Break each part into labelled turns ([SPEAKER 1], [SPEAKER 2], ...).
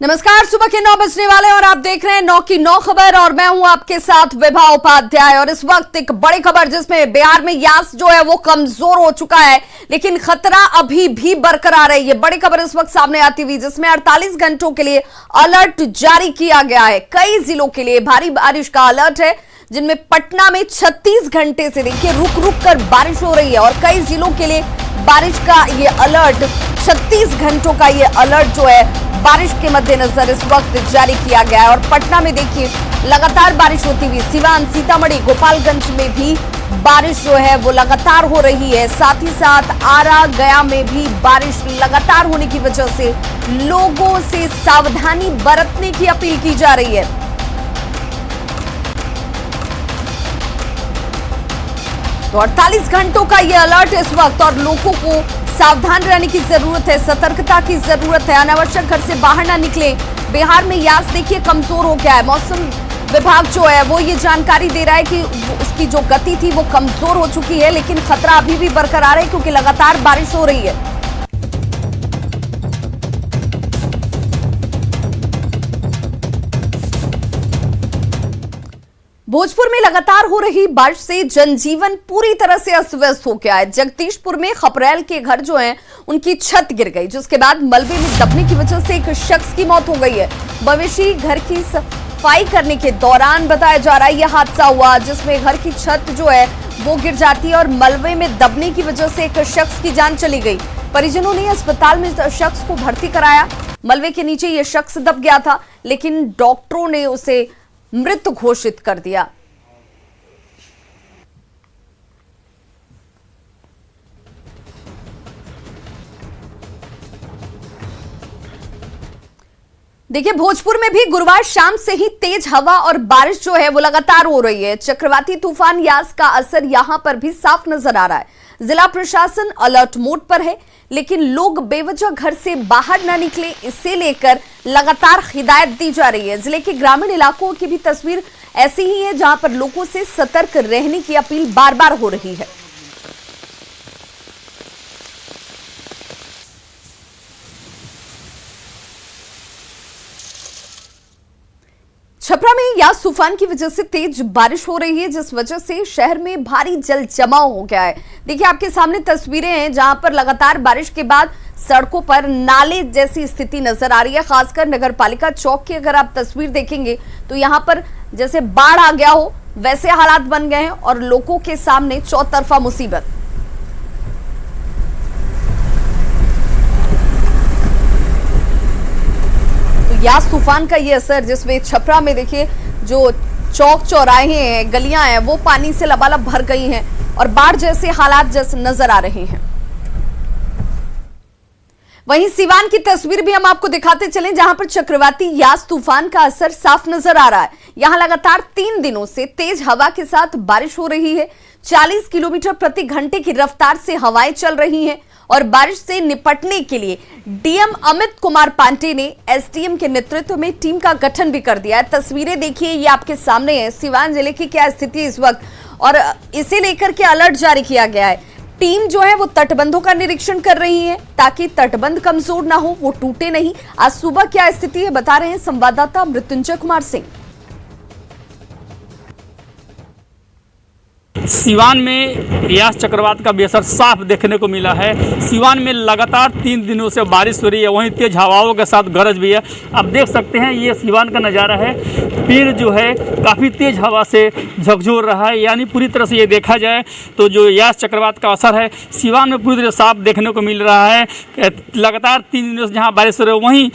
[SPEAKER 1] नमस्कार, सुबह के 9 बजने वाले और आप देख रहे हैं 9 की 9 खबर और मैं हूं आपके साथ विभा उपाध्याय। और इस वक्त एक बड़ी खबर जिसमें बिहार में यास जो है वो कमजोर हो चुका है, लेकिन खतरा अभी भी बरकरार है। ये बड़ी खबर इस वक्त सामने आती हुई जिसमें 48 घंटों के लिए अलर्ट जारी किया गया है। कई जिलों के लिए भारी बारिश का अलर्ट है, जिनमें पटना में 36 घंटे से देखिए रुक रुक कर बारिश हो रही है और कई जिलों के लिए बारिश का ये अलर्ट 36 घंटों का ये अलर्ट जो है बारिश के मद्देनजर इस वक्त जारी किया गया है। और पटना में देखिए लगातार बारिश होती हुई सिवान, सीतामढ़ी, गोपालगंज में भी बारिश जो है वो लगातार हो रही है। साथ ही साथ आरा, गया में भी बारिश लगातार होने की वजह से लोगों से सावधानी बरतने की अपील की जा रही है। तो 48 घंटों का ये अलर्ट इस वक्त और लोगों को सावधान रहने की जरूरत है, सतर्कता की जरूरत है, अनावश्यक घर से बाहर ना निकले। बिहार में यास देखिए कमजोर हो गया है। मौसम विभाग जो है वो ये जानकारी दे रहा है कि उसकी जो गति थी वो कमजोर हो चुकी है, लेकिन खतरा अभी भी बरकरार है क्योंकि लगातार बारिश हो रही है। भोजपुर में लगातार हो रही बारिश से जनजीवन पूरी तरह से अस्त व्यस्त हो गया है। जगदीशपुर में खपरेल के घर जो हैं उनकी छत गिर गई, जिसके बाद मलबे में दबने की वजह से एक शख्स की मौत हो गई है। मवेशी घर की सफाई करने के दौरान बताया जा रहा है यह हादसा हुआ, जिसमें घर की छत जो है वो गिर जाती है और मलबे में दबने की वजह से एक शख्स की जान चली गई। परिजनों ने अस्पताल में शख्स को भर्ती कराया। मलबे के नीचे यह शख्स दब गया था, लेकिन डॉक्टरों ने उसे मृत घोषित कर दिया। देखिए, भोजपुर में भी गुरुवार शाम से ही तेज हवा और बारिश जो है वो लगातार हो रही है। चक्रवाती तूफान यास का असर यहां पर भी साफ नजर आ रहा है। जिला प्रशासन अलर्ट मोड पर है, लेकिन लोग बेवजह घर से बाहर न निकले, इसे लेकर लगातार हिदायत दी जा रही है। जिले के ग्रामीण इलाकों की भी तस्वीर ऐसी ही है, जहां पर लोगों से सतर्क रहने की अपील बार बार हो रही है। छपरा में यास तूफान की वजह से तेज बारिश हो रही है, जिस वजह से शहर में भारी जल जमाव हो गया है। देखिए, आपके सामने तस्वीरें हैं जहां पर लगातार बारिश के बाद सड़कों पर नाले जैसी स्थिति नजर आ रही है। खासकर नगर पालिका चौक की अगर आप तस्वीर देखेंगे तो यहां पर जैसे बाढ़ आ गया हो वैसे हालात बन गए हैं और लोगों के सामने चौतरफा मुसीबत। यास तूफान का ये असर, जिसमें छपरा में देखिए जो चौक चौराहे हैं, गलियां हैं, वो पानी से लबालब भर गई हैं और बाढ़ जैसे हालात जैसे नजर आ रहे हैं। वहीं सिवान की तस्वीर भी हम आपको दिखाते चलें, जहां पर चक्रवाती यास तूफान का असर साफ नजर आ रहा है। यहां लगातार 3 दिनों से तेज हवा के साथ बारिश हो रही है। 40 किलोमीटर प्रति घंटे की रफ्तार से हवाएं चल रही हैं और बारिश से निपटने के लिए डीएम अमित कुमार पांडे ने एसडीएम के नेतृत्व में टीम का गठन भी कर दिया है। तस्वीरें देखिए, ये आपके सामने है सिवान जिले की क्या स्थिति इस वक्त, और इसे लेकर के अलर्ट जारी किया गया है। टीम जो है वो तटबंधों का निरीक्षण कर रही है ताकि तटबंध कमजोर ना हो, वो टूटे नहीं। आज सुबह क्या स्थिति है बता रहे हैं संवाददाता मृत्युंजय कुमार सिंह।
[SPEAKER 2] सिवान में यास चक्रवात का बेअसर साफ देखने को मिला है। सिवान में लगातार 3 दिनों से बारिश हो रही है, वहीं तेज हवाओं के साथ गरज भी है। आप देख सकते हैं ये सिवान का नज़ारा है। पेड़ जो है काफ़ी तेज हवा से झकझोर रहा है, यानी पूरी तरह से ये देखा जाए तो जो यास चक्रवात का असर है सिवान में पूरी तरह साफ देखने को मिल रहा है। लगातार 3 दिनों से जहाँ बारिश हो रही है, वहीं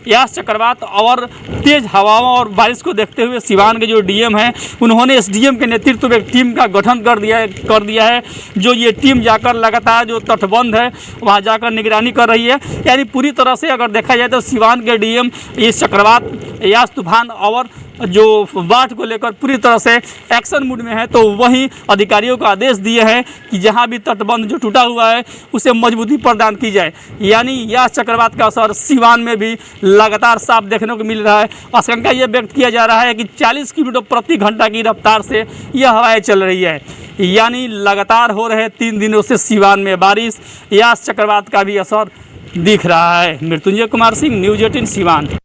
[SPEAKER 2] यास चक्रवात और तेज हवाओं और बारिश को देखते हुए सिवान के जो डीएम हैं उन्होंने एसडीएम के नेतृत्व में टीम का गठन कर दिया है। जो ये टीम जाकर लगातार जो तटबंध है वहाँ जाकर निगरानी कर रही है। यानी पूरी तरह से अगर देखा जाए तो सिवान के डीएम इस चक्रवात यास तूफान और जो बाढ़ को लेकर पूरी तरह से एक्शन मूड में है। तो वहीं अधिकारियों को आदेश दिए हैं कि जहां भी तटबंध जो टूटा हुआ है उसे मजबूती प्रदान की जाए। यानी यह चक्रवात का असर सिवान में भी लगातार साफ देखने को मिल रहा है। आशंका यह व्यक्त किया जा रहा है कि 40 किलोमीटर प्रति घंटा की रफ्तार से यह हवाएं चल रही है। यानी लगातार हो रहे 3 दिनों से सिवान में बारिश, यास चक्रवात का भी असर दिख रहा है। मृत्युंजय कुमार सिंह, न्यूज़ 18 सिवान।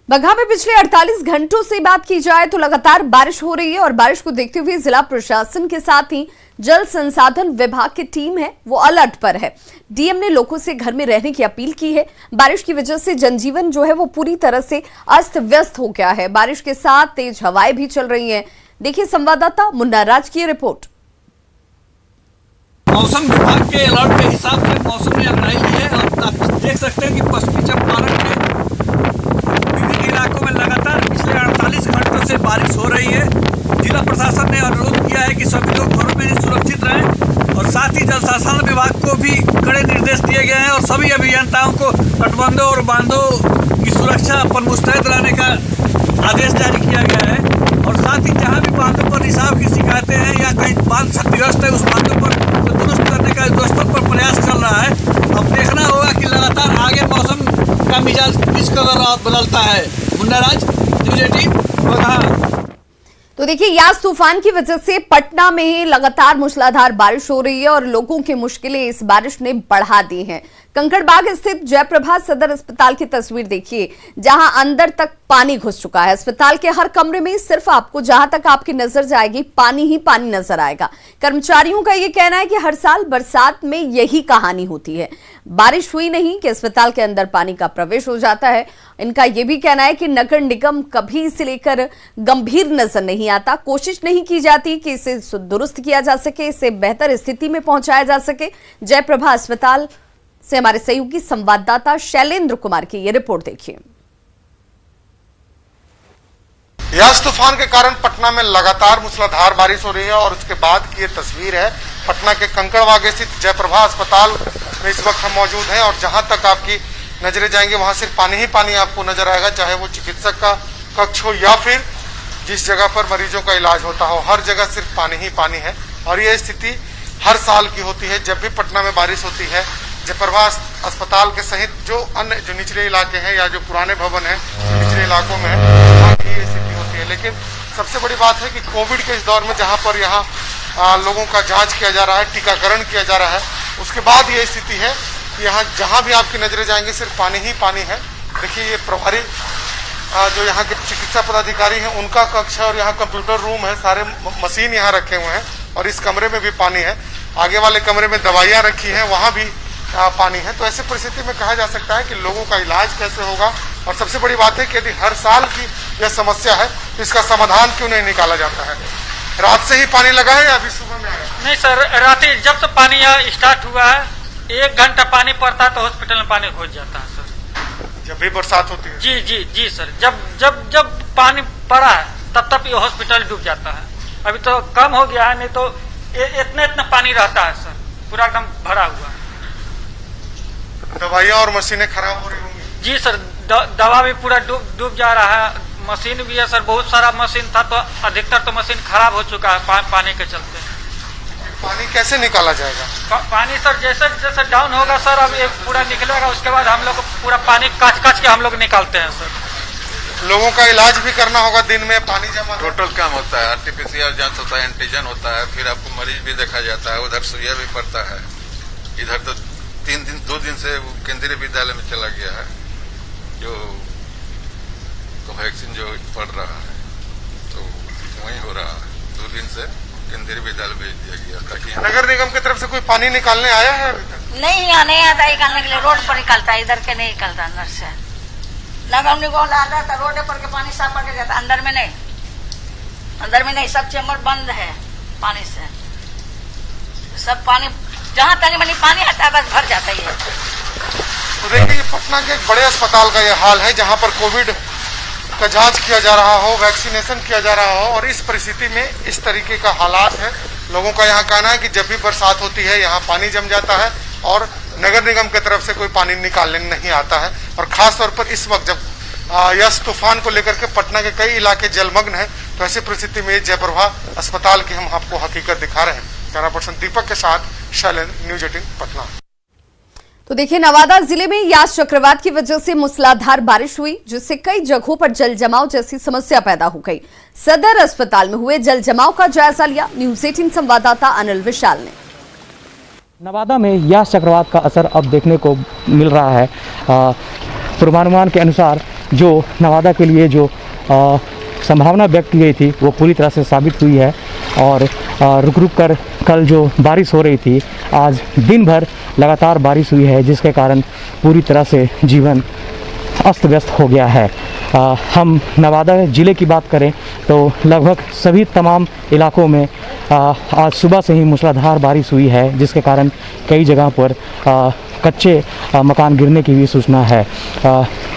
[SPEAKER 1] बगहा में पिछले 48 घंटों से बात की जाए तो लगातार बारिश हो रही है और बारिश को देखते हुए जिला प्रशासन के साथ ही जल संसाधन विभाग की टीम है वो अलर्ट पर है। डीएम ने लोगों से घर में रहने की अपील की है। बारिश की वजह से जनजीवन जो है वो पूरी तरह से अस्त व्यस्त हो गया है। बारिश के साथ तेज हवाएं भी चल रही हैं। देखिए संवाददाता मुन्ना राज की रिपोर्ट।
[SPEAKER 3] मौसम विभाग के अलर्ट के हिसाब से मौसम ने अपनाई है और आप देख सकते हैं कि पश्चिमी चंपारण के विभिन्न इलाकों में लगातार पिछले 48 घंटों से बारिश हो रही है। जिला प्रशासन ने अनुरोध किया है कि सभी लोग घरों में ही सुरक्षित रहें और साथ ही जल संसाधन विभाग को भी कड़े निर्देश दिए गए हैं और सभी अभियंताओं को तटबंधों और बांधों की सुरक्षा पर मुस्तैद रहने का आदेश जारी किया गया है। और साथ ही जहाँ भी बांधों पर रिसाव की शिकायतें हैं या कहीं बांध क्षतिग्रस्त है उस बांधों पर दुरुस्त करने का स्तर पर प्रयास चल रहा है। अब देखना होगा कि लगातार आगे मौसम का मिजाज किस कदर बदलता है। मुन्ना राज, न्यूज़ 18 बगहा।
[SPEAKER 1] तो देखिए यास तूफान की वजह से पटना में लगातार मूसलाधार बारिश हो रही है और लोगों की मुश्किलें इस बारिश ने बढ़ा दी हैं। कंकड़बाग स्थित जयप्रभा सदर अस्पताल की तस्वीर देखिए जहां अंदर तक पानी घुस चुका है। अस्पताल के हर कमरे में सिर्फ आपको जहां तक आपकी नजर जाएगी पानी ही पानी नजर आएगा। कर्मचारियों का यह कहना है कि हर साल बरसात में यही कहानी होती है। बारिश हुई नहीं कि अस्पताल के अंदर पानी का प्रवेश हो जाता है। इनका यह भी कहना है कि नगर निगम कभी इसे लेकर गंभीर नजर नहीं आता। कोशिश नहीं की जाती कि इसे दुरुस्त किया जा सके, इसे बेहतर स्थिति में पहुंचाया जा सके। जयप्रभा अस्पताल से हमारे सहयोगी संवाददाता शैलेंद्र कुमार की ये रिपोर्ट देखिए।
[SPEAKER 4] यास तूफान के कारण पटना में लगातार मूसलाधार बारिश हो रही है और उसके बाद की ये तस्वीर है पटना के कंकड़बाग स्थित जयप्रभा अस्पताल में इस वक्त हम मौजूद हैं और जहां तक आपकी नजरें जाएंगे वहां सिर्फ पानी ही पानी आपको नजर आएगा, चाहे वो चिकित्सक का कक्ष हो या फिर जिस जगह पर मरीजों का इलाज होता हो, हर जगह सिर्फ पानी ही पानी है। और ये स्थिति हर साल की होती है जब भी पटना में बारिश होती है। जयप्रभा अस्पताल के सहित जो निचले इलाके हैं या जो पुराने भवन हैं निचले इलाकों में वहाँ की ये स्थिति होती है। लेकिन सबसे बड़ी बात है कि कोविड के इस दौर में जहाँ पर यहाँ लोगों का जांच किया जा रहा है, टीकाकरण किया जा रहा है, उसके बाद ये स्थिति है कि यहाँ जहाँ भी आपकी नजरें जाएंगी सिर्फ पानी ही पानी है। देखिए ये प्रभारी जो यहाँ के चिकित्सा पदाधिकारी हैं उनका कक्ष है और यहाँ कंप्यूटर रूम है, सारे मशीन यहाँ रखे हुए हैं और इस कमरे में भी पानी है। आगे वाले कमरे में दवाइयाँ रखी हैं, वहाँ भी पानी है। तो ऐसी परिस्थिति में कहा जा सकता है कि लोगों का इलाज कैसे होगा। और सबसे बड़ी बात है कि यदि हर साल की यह समस्या है तो इसका समाधान क्यों नहीं निकाला जाता है। रात से ही पानी लगा है या अभी सुबह में आया?
[SPEAKER 5] नहीं सर, रात जब से पानी यहाँ स्टार्ट हुआ है 1 घंटा पानी पड़ता है तो हॉस्पिटल में पानी घुस जाता है सर।
[SPEAKER 4] जब भी बरसात होती है?
[SPEAKER 5] जी जी जी सर, जब पानी पड़ा है तब ये हॉस्पिटल डूब जाता है। अभी तो कम हो गया है, नहीं तो इतना पानी रहता है सर, पूरा एकदम भरा हुआ है।
[SPEAKER 4] दवाइयाँ और मशीनें खराब हो रही होंगी?
[SPEAKER 5] जी सर, दवा भी पूरा डूब जा रहा है। मशीन भी है सर, बहुत सारा मशीन था तो अधिकतर तो मशीन खराब हो चुका है पानी के चलते।
[SPEAKER 4] पानी कैसे निकाला जाएगा?
[SPEAKER 5] पानी सर जैसे जैसे डाउन होगा सर, अब एक पूरा निकलेगा, उसके बाद हम लोग पूरा पानी काच के हम लोग निकालते हैं सर।
[SPEAKER 4] लोगों का इलाज भी करना होगा, दिन में पानी जमा।
[SPEAKER 6] टोटल काम होता है, आरटीपीसीआर जांच होता है, एंटीजन होता है, फिर आपको मरीज भी देखा जाता है, उधर सुइया भी पड़ता है। इधर तो 2 दिन से केंद्रीय विद्यालय में चला गया है जो वैक्सीन जो पड़ रहा है, तो वहीं हो रहा है। 2 दिन से केंद्रीय विद्यालय भेज दिया गया ताकि
[SPEAKER 4] नगर निगम की तरफ से कोई पानी निकालने आया है अभी तक?
[SPEAKER 7] नहीं, यहाँ नहीं आता निकालने के लिए, रोड पर निकालता है, इधर के नहीं निकलता अंदर से। नगर निगम आता था रोड पर के पानी साफ करके जाता, अंदर में नहीं, सब चैम्बर बंद है पानी से। सब पानी जहाँ तनी मनी पानी आता है बस भर जाता ही है।
[SPEAKER 4] तो देखिए पटना के एक बड़े अस्पताल का यह हाल है जहाँ पर कोविड का जांच किया जा रहा हो, वैक्सीनेशन किया जा रहा हो और इस परिस्थिति में इस तरीके का हालात है। लोगों का यहाँ कहना है कि जब भी बरसात होती है यहाँ पानी जम जाता है और नगर निगम की तरफ से कोई पानी निकालने नहीं आता है। और खास तौर पर इस वक्त जब यास तूफान को लेकर के पटना के कई इलाके जलमग्न है, तो ऐसी परिस्थिति में जयप्रभा अस्पताल की हम आपको हकीकत दिखा रहे हैं। कैमरा पर्सन दीपक के साथ शैलेंद्र, न्यूज़ 18 पटना।
[SPEAKER 1] तो देखिए नवादा जिले में यास चक्रवात की वजह से मूसलाधार बारिश हुई जिससे कई जगहों पर जल जमाव जैसी समस्या पैदा हो गई। सदर अस्पताल में हुए जल जमाव का जायजा लिया न्यूज़ 18 संवाददाता अनिल विशाल ने।
[SPEAKER 8] नवादा में यास चक्रवात का असर अब देखने को मिल रहा है। पूर्वानुमान के अनुसार जो नवादा के लिए जो संभावना व्यक्त की गई थी वो पूरी तरह से साबित हुई है और रुक रुक कर कल जो बारिश हो रही थी, आज दिन भर लगातार बारिश हुई है, जिसके कारण पूरी तरह से जीवन अस्त व्यस्त हो गया है। हम नवादा ज़िले की बात करें तो लगभग सभी तमाम इलाकों में आज सुबह से ही मूसलाधार बारिश हुई है, जिसके कारण कई जगह पर कच्चे मकान गिरने की भी सूचना है।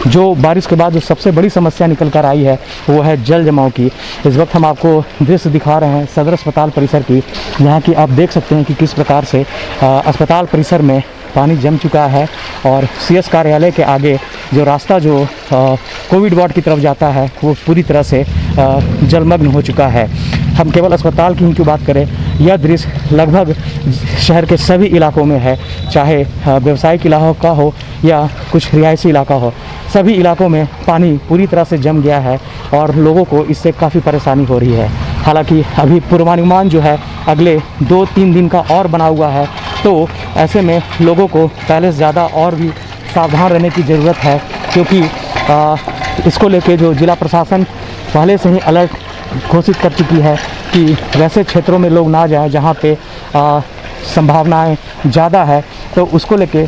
[SPEAKER 8] जो बारिश के बाद जो सबसे बड़ी समस्या निकल कर आई है वो है जल जमाव की। इस वक्त हम आपको दृश्य दिखा रहे हैं सदर अस्पताल परिसर की, जहाँ की आप देख सकते हैं कि किस प्रकार से अस्पताल परिसर में पानी जम चुका है और सीएस कार्यालय के आगे जो रास्ता जो कोविड वार्ड की तरफ जाता है वो पूरी तरह से जलमग्न हो चुका है। हम केवल अस्पताल की ही क्यों बात करें, यह दृश्य लगभग शहर के सभी इलाकों में है, चाहे व्यावसायिक इलाकों का हो या कुछ रिहायशी इलाका हो। सभी इलाकों में पानी पूरी तरह से जम गया है और लोगों को इससे काफ़ी परेशानी हो रही है। हालांकि अभी पूर्वानुमान जो है अगले 2-3 दिन का और बना हुआ है, तो ऐसे में लोगों को पहले से ज़्यादा और भी सावधान रहने की ज़रूरत है, क्योंकि इसको लेके जो जिला प्रशासन पहले से ही अलर्ट घोषित कर चुकी है कि वैसे क्षेत्रों में लोग ना जाएं जहां पे संभावनाएं ज़्यादा है, तो उसको लेके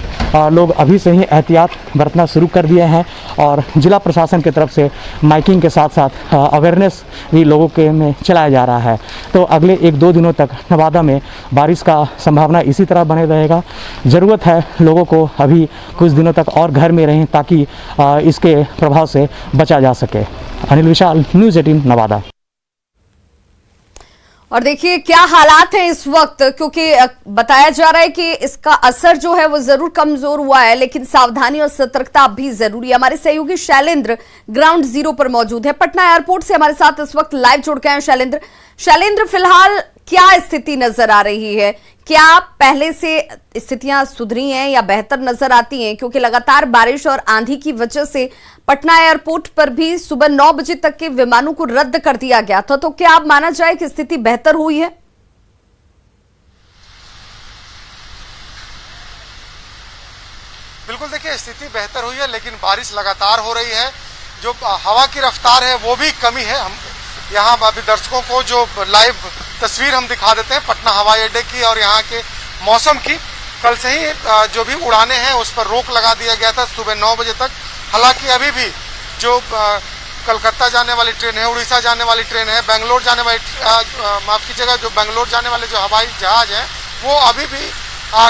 [SPEAKER 8] लोग अभी से ही एहतियात बरतना शुरू कर दिए हैं और जिला प्रशासन की तरफ से माइकिंग के साथ साथ अवेयरनेस भी लोगों के में चलाया जा रहा है। तो अगले 1-2 दिनों तक नवादा में बारिश का संभावना इसी तरह बने रहेगा। ज़रूरत है लोगों को अभी कुछ दिनों तक और घर में रहें ताकि इसके प्रभाव से बचा जा सके। अनिल विशाल, न्यूज़ 18 नवादा।
[SPEAKER 1] और देखिए क्या हालात हैं इस वक्त, क्योंकि बताया जा रहा है कि इसका असर जो है वो जरूर कमजोर हुआ है, लेकिन सावधानी और सतर्कता भी जरूरी है। हमारे सहयोगी शैलेंद्र ग्राउंड जीरो पर मौजूद है, पटना एयरपोर्ट से हमारे साथ इस वक्त लाइव जुड़ गए हैं। शैलेंद्र, फिलहाल क्या स्थिति नजर आ रही है? क्या पहले से स्थितियां सुधरी हैं या बेहतर नजर आती हैं? क्योंकि लगातार बारिश और आंधी की वजह से पटना एयरपोर्ट पर भी सुबह 9 बजे तक के विमानों को रद्द कर दिया गया था, तो क्या अब माना जाए कि स्थिति बेहतर हुई है?
[SPEAKER 4] बिल्कुल, देखिए स्थिति बेहतर हुई है, लेकिन बारिश लगातार हो रही है। जो हवा की रफ्तार है वो भी कमी है। हम यहाँ अभी दर्शकों को जो लाइव तस्वीर हम दिखा देते हैं पटना हवाई अड्डे की और यहाँ के मौसम की। कल से ही जो भी उड़ानें हैं उस पर रोक लगा दिया गया था सुबह 9 बजे तक। हालांकि अभी भी जो कलकत्ता जाने वाली ट्रेन है, उड़ीसा जाने वाली ट्रेन है, बेंगलोर जाने वाली माफ कीजिएगा जो बेंगलोर जाने वाले जो हवाई जहाज हैं वो अभी भी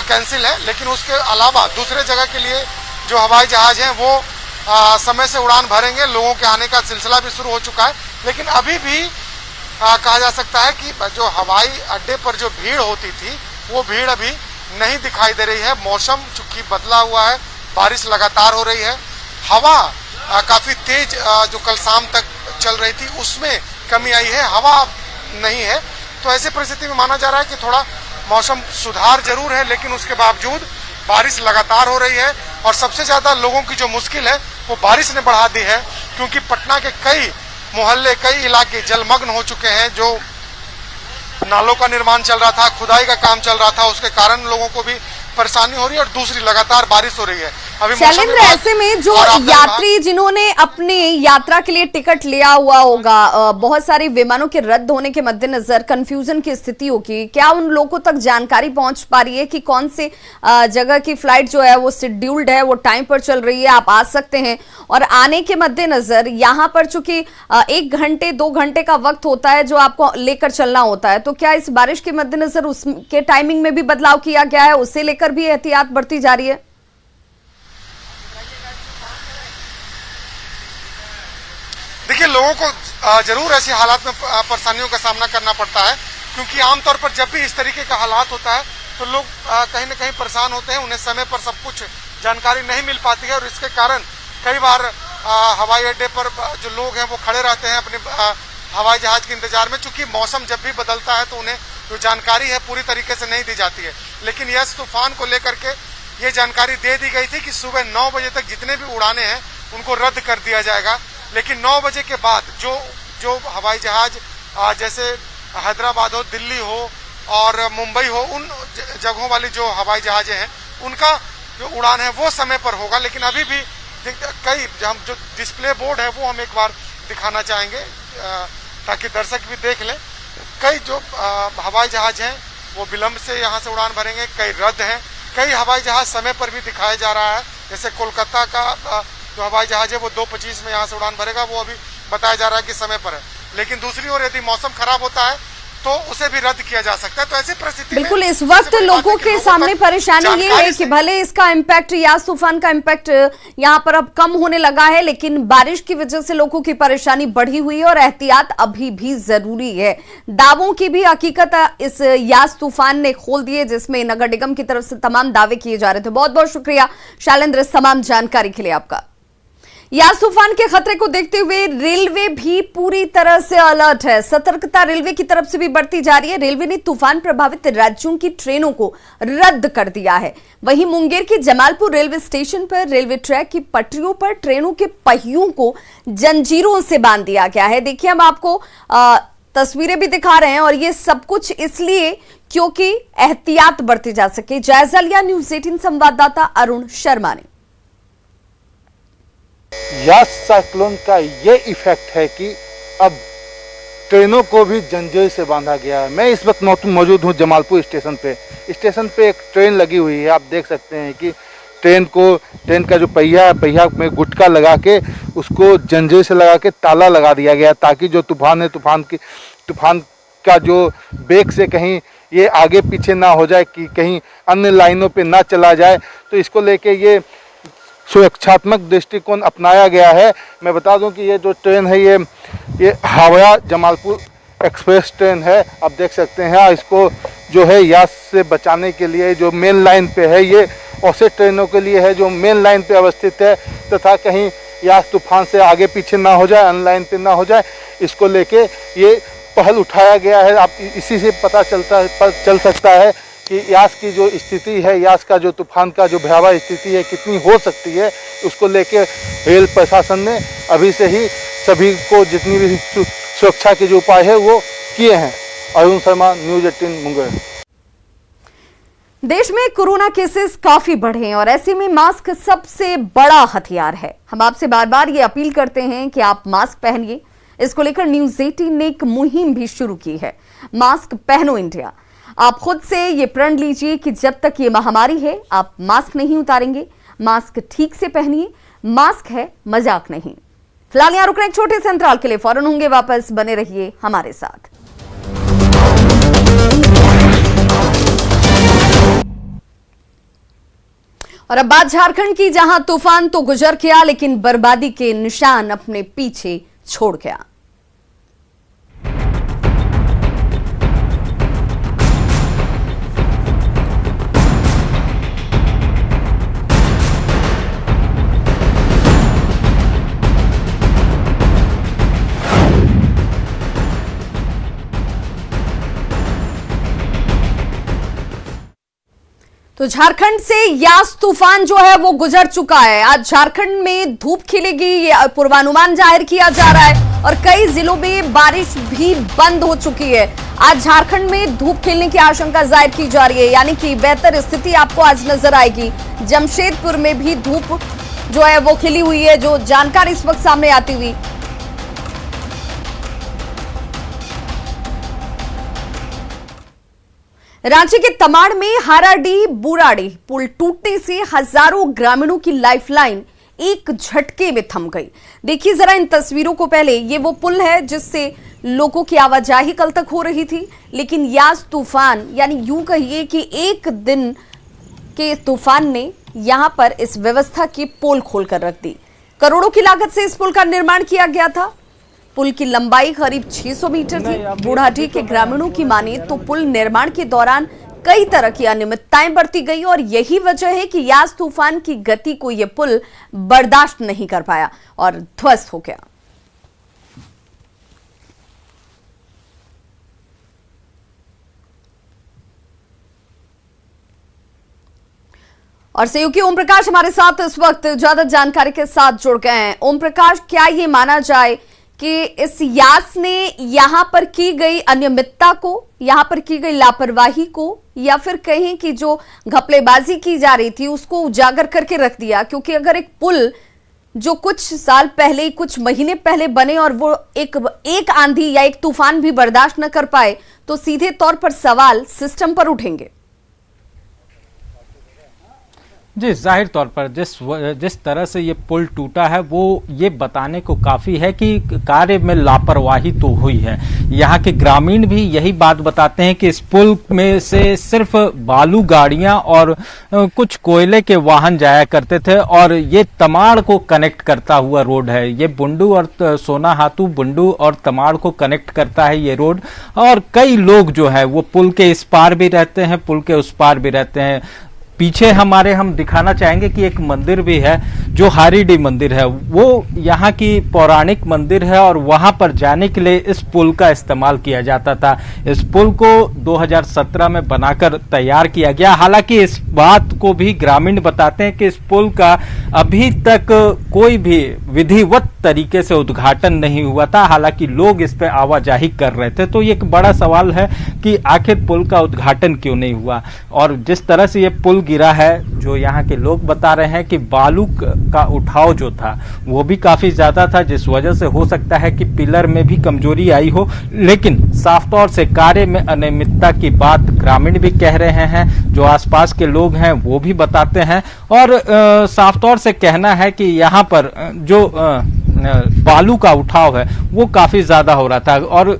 [SPEAKER 4] कैंसिल है। लेकिन उसके अलावा दूसरे जगह के लिए जो हवाई जहाज हैं वो समय से उड़ान भरेंगे। लोगों के आने का सिलसिला भी शुरू हो चुका है, लेकिन अभी भी कहा जा सकता है कि जो हवाई अड्डे पर जो भीड़ होती थी वो भीड़ अभी नहीं दिखाई दे रही है। मौसम चूंकि बदला हुआ है, बारिश लगातार हो रही है, हवा काफी तेज जो कल शाम तक चल रही थी उसमें कमी आई है, हवा नहीं है। तो ऐसी परिस्थिति में माना जा रहा है कि थोड़ा मौसम सुधार जरूर है, लेकिन उसके बावजूद बारिश लगातार हो रही है। और सबसे ज्यादा लोगों की जो मुश्किल है वो बारिश ने बढ़ा दी है, क्योंकि पटना के कई मोहल्ले, कई इलाके जलमग्न हो चुके हैं। जो नालों का निर्माण चल रहा था, खुदाई का काम चल रहा था, उसके कारण लोगों को भी परेशानी हो रही है और दूसरी लगातार बारिश हो रही है। अभी
[SPEAKER 1] शैलेंद्र, ऐसे में जो यात्री जिन्होंने अपने यात्रा के लिए टिकट लिया हुआ होगा, बहुत सारे विमानों के रद्द होने के मद्देनजर कंफ्यूजन की स्थिति होगी, क्या उन लोगों तक जानकारी पहुंच पा रही है कि कौन से जगह की फ्लाइट जो है वो शेड्यूल्ड है, वो टाइम पर चल रही है, आप आ सकते हैं? और आने के मद्देनजर यहाँ पर चूंकि 1 घंटे 2 घंटे का वक्त होता है जो आपको लेकर चलना होता है, तो क्या इस बारिश के मद्देनजर उसके टाइमिंग में भी बदलाव किया गया है, उसे लेकर भी एहतियात बरती जा रही है?
[SPEAKER 4] देखिए, लोगों को जरूर ऐसी हालात में परेशानियों का सामना करना पड़ता है, क्योंकि आमतौर पर जब भी इस तरीके का हालात होता है तो लोग कहीं ना कहीं परेशान होते हैं, उन्हें समय पर सब कुछ जानकारी नहीं मिल पाती है और इसके कारण कई बार हवाई अड्डे पर जो लोग हैं वो खड़े रहते हैं अपने हवाई जहाज के इंतजार में। चूंकि मौसम जब भी बदलता है तो उन्हें जो जानकारी है पूरी तरीके से नहीं दी जाती है। लेकिन यस तूफान को लेकर के ये जानकारी दे दी गई थी कि सुबह 9 बजे तक जितने भी उड़ानें हैं उनको रद्द कर दिया जाएगा। लेकिन 9 बजे के बाद जो हवाई जहाज जैसे हैदराबाद हो, दिल्ली हो और मुंबई हो, उन जगहों वाली जो हवाई जहाजें हैं उनका जो उड़ान है वो समय पर होगा। लेकिन अभी भी कई हम जो डिस्प्ले बोर्ड है वो हम एक बार दिखाना चाहेंगे ताकि दर्शक भी देख लें। कई जो हवाई जहाज हैं वो विलंब से यहाँ से उड़ान भरेंगे, कई रद्द हैं, कई हवाई जहाज समय पर भी दिखाया जा रहा है। जैसे कोलकाता का जो हवाई जहाज है वो 2:25 में यहाँ से उड़ान भरेगा, वो अभी बताया जा रहा है कि समय पर है। लेकिन दूसरी ओर यदि मौसम खराब होता है तो उसे भी रद्द किया जा सकता है। तो ऐसी परिस्थिति
[SPEAKER 1] बिल्कुल इस वक्त लोगों के सामने परेशानी ये है कि भले इसका इम्पैक्ट, यास तूफान का इम्पैक्ट यहाँ पर अब कम होने लगा है, लेकिन बारिश की वजह से लोगों की परेशानी बढ़ी हुई है और एहतियात अभी भी जरूरी है। दावों की भी हकीकत इस यास तूफान ने खोल दी है, जिसमें नगर निगम की तरफ से तमाम दावे किए जा रहे थे। बहुत बहुत शुक्रिया शैलेंद्र इस तमाम जानकारी के लिए आपका। यास तूफान के खतरे को देखते हुए रेलवे भी पूरी तरह से अलर्ट है। सतर्कता रेलवे की तरफ से भी बढ़ती जा रही है। रेलवे ने तूफान प्रभावित राज्यों की ट्रेनों को रद्द कर दिया है। वहीं मुंगेर के जमालपुर रेलवे स्टेशन पर रेलवे ट्रैक की पटरियों पर ट्रेनों के पहियों को जंजीरों से बांध दिया गया है। देखिए हम आपको तस्वीरें भी दिखा रहे हैं और ये सब कुछ इसलिए क्योंकि एहतियात बढ़ती जा सके। जायजा लिया न्यूज़ 18 संवाददाता अरुण शर्मा ने।
[SPEAKER 9] यास साइक्लोन का ये इफेक्ट है कि अब ट्रेनों को भी जंजीर से बांधा गया है। मैं इस वक्त मौजूद हूँ जमालपुर स्टेशन पे। स्टेशन पे एक ट्रेन लगी हुई है। आप देख सकते हैं कि ट्रेन का जो पहिया है, पहिया में गुटका लगा के उसको जंजीर से लगा के ताला लगा दिया गया ताकि जो तूफान है, तूफान का जो बेग से कहीं ये आगे पीछे ना हो जाए, कि कहीं अन्य लाइनों पे ना चला जाए। तो इसको लेके ये सुरक्षात्मक दृष्टिकोण अपनाया गया है। मैं बता दूं कि ये जो ट्रेन है ये हावड़ा जमालपुर एक्सप्रेस ट्रेन है। आप देख सकते हैं इसको जो है यास से बचाने के लिए जो मेन लाइन पे है, ये ऐसे ट्रेनों के लिए है जो मेन लाइन पे अवस्थित है तथा कहीं यास तूफान से आगे पीछे ना हो जाए, अनलाइन पे ना हो जाए, इसको लेके ये पहल उठाया गया है। आप इसी से पता चल सकता है कि यास की जो स्थिति है, यास का जो तूफान का जो भयावह स्थिति है कितनी हो सकती है, उसको लेके रेल प्रशासन ने अभी से ही सभी को जितनी भी सुरक्षा के जो उपाय है वो किए हैं। अरुण शर्मा, न्यूज़ 18 मुंगेर।
[SPEAKER 1] देश में कोरोना केसेस काफी बढ़े हैं और ऐसे में मास्क सबसे बड़ा हथियार है। हम आपसे बार बार ये अपील करते हैं कि आप मास्क पहनिए। इसको लेकर न्यूज़ 18 ने एक मुहिम भी शुरू की है, मास्क पहनो इंडिया। आप खुद से ये प्रण लीजिए कि जब तक ये महामारी है आप मास्क नहीं उतारेंगे। मास्क ठीक से पहनिए, मास्क है मजाक नहीं। फिलहाल यहां रुक रहे एक छोटे से अंतराल के लिए, फौरन होंगे वापस, बने रहिए हमारे साथ। और अब बात झारखंड की, जहां तूफान तो गुजर गया लेकिन बर्बादी के निशान अपने पीछे छोड़ गया। तो झारखंड से यास तूफान जो है वो गुजर चुका है। आज झारखंड में धूप खिलेगी, ये पूर्वानुमान जाहिर किया जा रहा है और कई जिलों में बारिश भी बंद हो चुकी है। आज झारखंड में धूप खिलने की आशंका जाहिर की जा रही है, यानी कि बेहतर स्थिति आपको आज नजर आएगी। जमशेदपुर में भी धूप जो है वो खिली हुई है, जो जानकारी इस वक्त सामने आती हुई। रांची के तमाड़ में हाराडी बुराड़ी पुल टूटने से हजारों ग्रामीणों की लाइफलाइन एक झटके में थम गई। देखिए जरा इन तस्वीरों को पहले, ये वो पुल है जिससे लोगों की आवाजाही कल तक हो रही थी, लेकिन यास तूफान यानी यूं कहिए कि एक दिन के तूफान ने यहां पर इस व्यवस्था की पोल खोलकर रख दी। करोड़ों की लागत से इस पुल का निर्माण किया गया था। पुल की लंबाई करीब 600 मीटर थी। बूढ़ाडी के ग्रामीणों की माने तो पुल निर्माण के दौरान कई तरह की अनियमितताएं बरती गई और यही वजह है कि यास तूफान की गति को यह पुल बर्दाश्त नहीं कर पाया और ध्वस्त हो गया। और सहयोगी ओम प्रकाश हमारे साथ इस वक्त ज्यादा जानकारी के साथ जुड़ गए हैं। ओम प्रकाश, क्या ये माना जाए कि इस यास ने यहां पर की गई अनियमितता को, यहां पर की गई लापरवाही को, या फिर कहें कि जो घपलेबाजी की जा रही थी उसको उजागर करके रख दिया? क्योंकि अगर एक पुल जो कुछ साल पहले, कुछ महीने पहले बने और वो एक आंधी या एक तूफान भी बर्दाश्त न कर पाए, तो सीधे तौर पर सवाल सिस्टम पर उठेंगे।
[SPEAKER 10] जी, जाहिर तौर पर जिस तरह से ये पुल टूटा है वो ये बताने को काफ़ी है कि कार्य में लापरवाही तो हुई है। यहाँ के ग्रामीण भी यही बात बताते हैं कि इस पुल में से सिर्फ बालू गाड़ियाँ और कुछ कोयले के वाहन जाया करते थे और ये तमाड़ को कनेक्ट करता हुआ रोड है। ये बुंडू और सोनाहातू, बुंडू और तमाड़ को कनेक्ट करता है ये रोड, और कई लोग जो है वो पुल के इस पार भी रहते हैं, पुल के उस पार भी रहते हैं। पीछे हम दिखाना चाहेंगे कि एक मंदिर भी है जो हारीडी मंदिर है, वो यहाँ की पौराणिक मंदिर है और वहां पर जाने के लिए इस पुल का इस्तेमाल किया जाता था। इस पुल को 2017 में बनाकर तैयार किया गया। हालांकि इस बात को भी ग्रामीण बताते हैं कि इस पुल का अभी तक कोई भी विधिवत तरीके से उद्घाटन नहीं हुआ था। हालांकि लोग इस पे आवाजाही कर रहे थे, तो ये एक बड़ा सवाल है कि आखिर पुल का उद्घाटन क्यों नहीं हुआ। और जिस तरह से ये पुल गिरा है, जो यहाँ के लोग बता रहे हैं कि बालू का उठाव जो था वो भी काफी ज्यादा था, जिस वजह से हो सकता है कि पिलर में भी कमजोरी आई हो। लेकिन साफ तौर से कार्य में अनियमितता की बात ग्रामीण भी कह रहे हैं, जो आसपास के लोग हैं वो भी बताते हैं। और साफ तौर से कहना है कि यहाँ पर जो बालू का उठाव है वो काफी ज्यादा हो रहा था और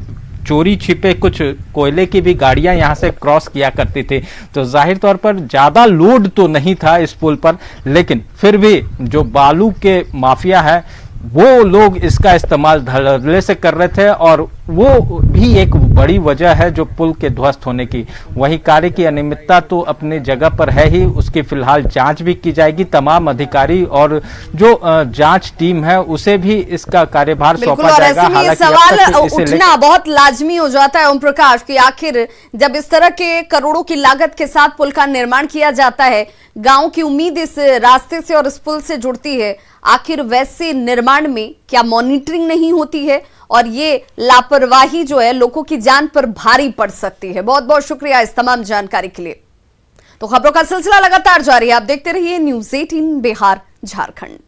[SPEAKER 10] चोरी छिपे कुछ कोयले की भी गाड़ियां यहां से क्रॉस किया करती थी। तो जाहिर तौर पर ज्यादा लोड तो नहीं था इस पुल पर, लेकिन फिर भी जो बालू के माफिया है वो लोग इसका इस्तेमाल धड़ल्ले से कर रहे थे और वो भी एक बड़ी वजह है जो पुल के ध्वस्त होने की। वही कार्य की अनियमितता तो अपनी जगह पर है ही, उसकी फिलहाल जांच भी की जाएगी। तमाम अधिकारी और जो जांच टीम है उसे भी इसका कार्यभार सौंपा जाएगा।
[SPEAKER 1] हालांकि सवाल उठना बहुत लाजमी हो जाता है ओम प्रकाश कि आखिर जब इस तरह के करोड़ों की लागत के साथ पुल का निर्माण किया जाता है, गांव की उम्मीद इस रास्ते से और इस पुल से जुड़ती है, आखिर वैसे निर्माण में क्या मॉनिटरिंग नहीं होती है? और ये लापरवाही जो है लोगों की जान पर भारी पड़ सकती है। बहुत बहुत शुक्रिया इस तमाम जानकारी के लिए। तो खबरों का सिलसिला लगातार जारी है, आप देखते रहिए न्यूज़ 18 बिहार झारखंड।